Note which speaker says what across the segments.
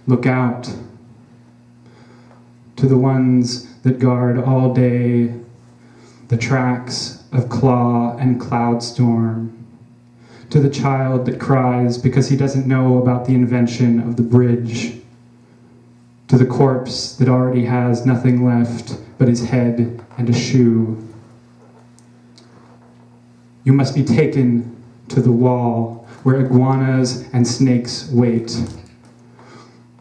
Speaker 1: Look out. To the ones that guard all day the tracks of claw and cloud storm. To the child that cries because he doesn't know about the invention of the bridge. To the corpse that already has nothing left but his head and a shoe. You must be taken to the wall where iguanas and snakes wait,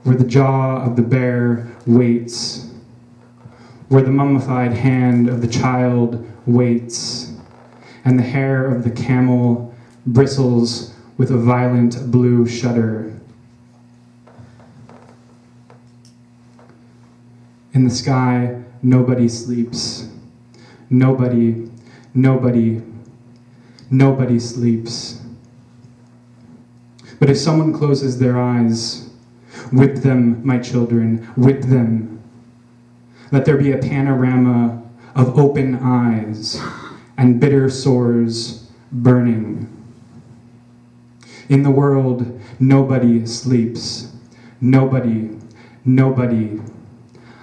Speaker 1: where the jaw of the bear waits, where the mummified hand of the child waits, and the hair of the camel bristles with a violent blue shudder. In the sky, nobody sleeps. Nobody sleeps. But if someone closes their eyes, whip them, my children, whip them. Let there be a panorama of open eyes and bitter sores burning. In the world, nobody sleeps. Nobody.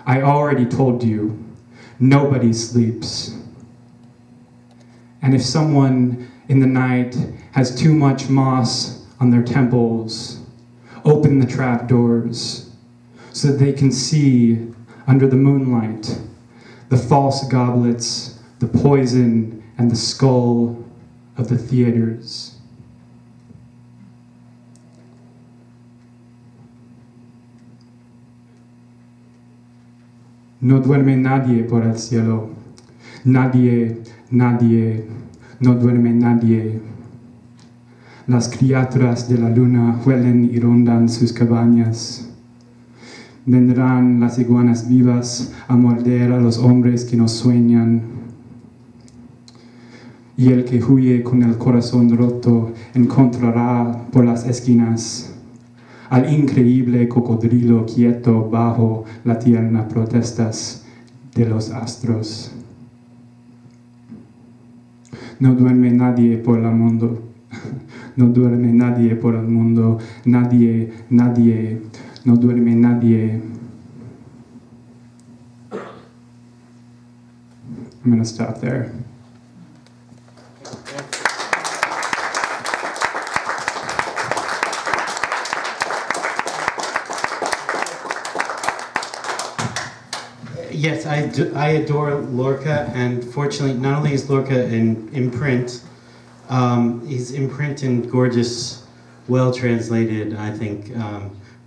Speaker 1: I already told you, nobody sleeps. And if someone in the night has too much moss on their temples, open the trap doors so that they can see under the moonlight the false goblets, the poison, and the skull of the theaters. No duerme nadie por el cielo. Nadie, no duerme nadie. Las criaturas de la luna huelen y rondan sus cabañas. Vendrán las iguanas vivas a morder a los hombres que no sueñan. Y el que huye con el corazón roto encontrará por las esquinas al increíble cocodrilo quieto bajo la tierna protestas de los astros. No duerme nadie por el mundo. No duerme nadie por el mundo. Nadie. No duerme nadie. I'm going to stop there.
Speaker 2: Yes, I adore Lorca, and fortunately, not only is Lorca in print, he's in print in gorgeous, well-translated, I think,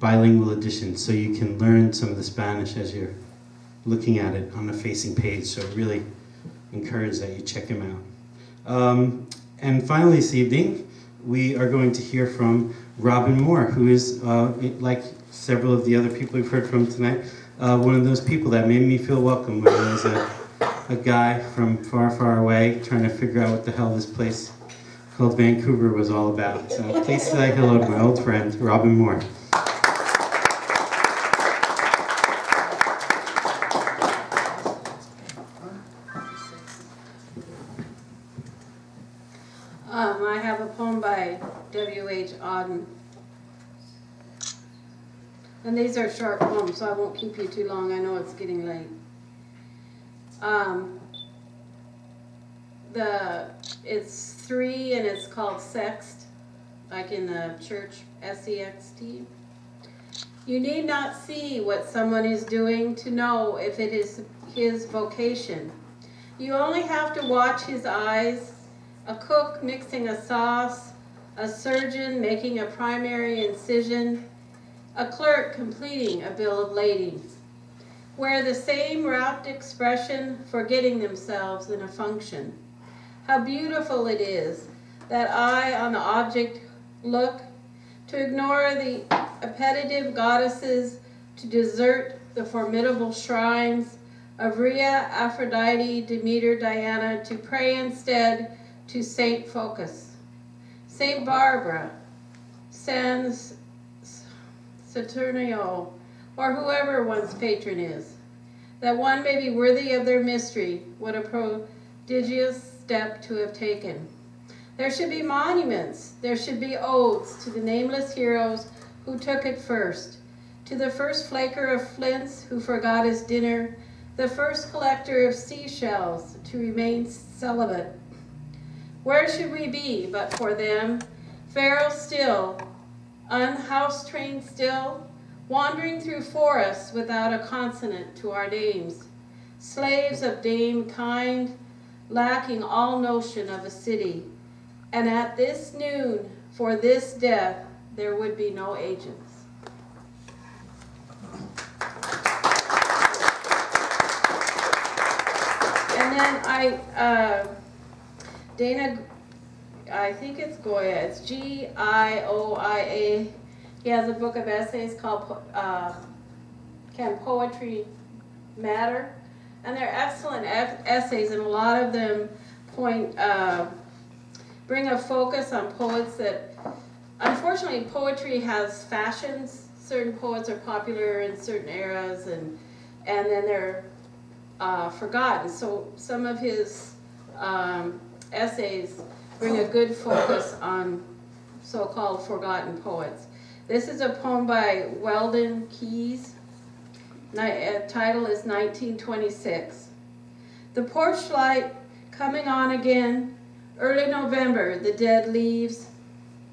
Speaker 2: bilingual editions, so you can learn some of the Spanish as you're looking at it on a facing page, so really encourage that you check him out. And finally this evening, we are going to hear from Robin Moore, who is, like several of the other people we've heard from tonight, one of those people that made me feel welcome when I was a guy from far, far away trying to figure out what the hell this place called Vancouver was all about. So please say hello to my old friend, Robin Moore.
Speaker 3: I have a poem by W.H. Auden. And these are short poems, so I won't keep you too long. I know it's getting late. It's 3 and it's called Sext, like in the church, S-E-X-T. You need not see what someone is doing to know if it is his vocation. You only have to watch his eyes, a cook mixing a sauce, a surgeon making a primary incision, a clerk completing a bill of lading. Wear the same rapt expression, forgetting themselves in a function. How beautiful it is that eye on the object look, to ignore the appetitive goddesses, to desert the formidable shrines of Rhea, Aphrodite, Demeter, Diana, to pray instead to Saint Focus, Saint Barbara, San Saturnio, or whoever one's patron is, that one may be worthy of their mystery. What a prodigious step to have taken. There should be monuments, there should be odes to the nameless heroes who took it first, To the first flaker of flints who forgot his dinner, the first collector of seashells to remain celibate. Where should we be but for them, feral still, unhouse-trained still, wandering through forests without a consonant to our names, slaves of dame kind, lacking all notion of a city, and at this noon, for this death, there would be no agents. And then Dana, I think it's Goya, it's G-I-O-I-A. He has a book of essays called Can Poetry Matter? And they're excellent essays, and a lot of them bring a focus on poets that, unfortunately, poetry has fashions. Certain poets are popular in certain eras, and then they're forgotten. So some of his essays bring a good focus on so-called forgotten poets. This is a poem by Weldon Keys. Title is 1926. The porch light coming on again, early November, the dead leaves,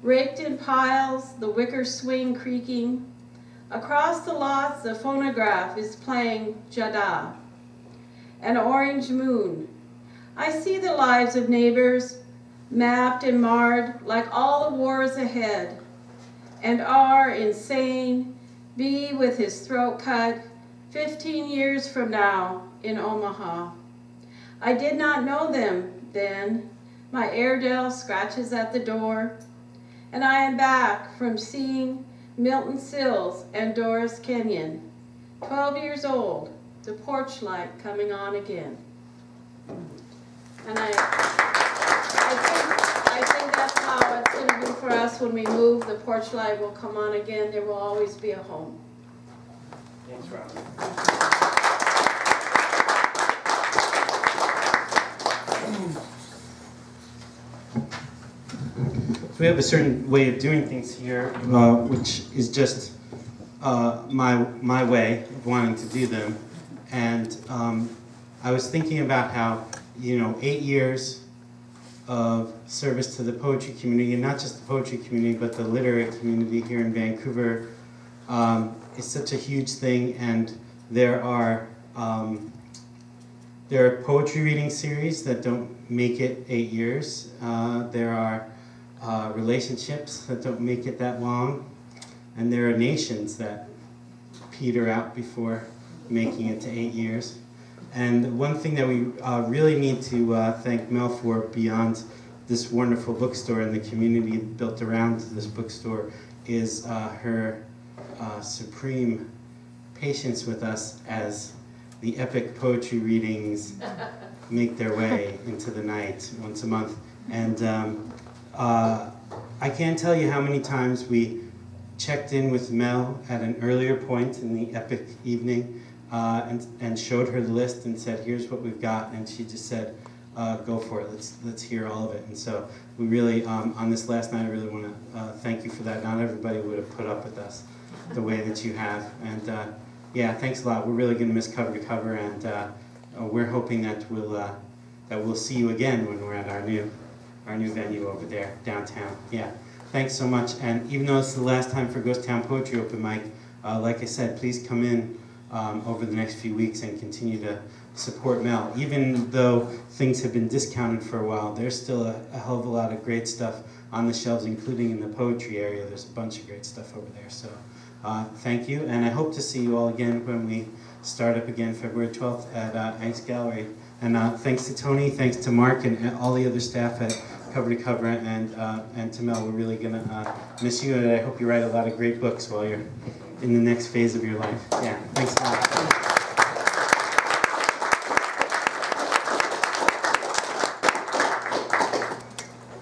Speaker 3: raked in piles, the wicker swing creaking. Across the lots, the phonograph is playing Jada, an orange moon. I see the lives of neighbors, mapped and marred like all the wars ahead, and R insane, B with his throat cut, 15 years from now in Omaha. I did not know them then. My Airedale scratches at the door, and I am back from seeing Milton Sills and Doris Kenyon. 12 years old, the porch light coming on again. And I think that's how it's going to be for us when we move. The porch light will come on again. There will always be a home.
Speaker 2: Thanks, Rob. So we have a certain way of doing things here, which is just my way of wanting to do them. And I was thinking about how, 8 years of service to the poetry community, and not just the poetry community, but the literary community here in Vancouver, is such a huge thing. And there are poetry reading series that don't make it 8 years. There are relationships that don't make it that long, and there are nations that peter out before making it to 8 years. And one thing that we really need to thank Mel for, beyond this wonderful bookstore and the community built around this bookstore, is her supreme patience with us as the epic poetry readings make their way into the night once a month. And I can't tell you how many times we checked in with Mel at an earlier point in the epic evening and showed her the list and said, here's what we've got, and she just said, go for it, let's hear all of it. And so we really, on this last night, I really want to thank you for that. Not everybody would have put up with us the way that you have. And yeah, thanks a lot. We're really going to miss Cover to Cover, and we're hoping that we'll see you again when we're at our new venue over there downtown. Yeah, thanks so much. And even though it's the last time for Ghost Town Poetry Open Mic, like I said, please come in over the next few weeks and continue to support Mel. Even though things have been discounted for a while, there's still a hell of a lot of great stuff on the shelves, including in the poetry area. There's a bunch of great stuff over there. So thank you, and I hope to see you all again when we start up again February 12th at Ice Gallery. And thanks to Tony, thanks to Mark, and all the other staff at Cover to Cover, and to Mel. We're really going to miss you, and I hope you write a lot of great books while you're in the next phase of your life. Yeah, thanks a lot.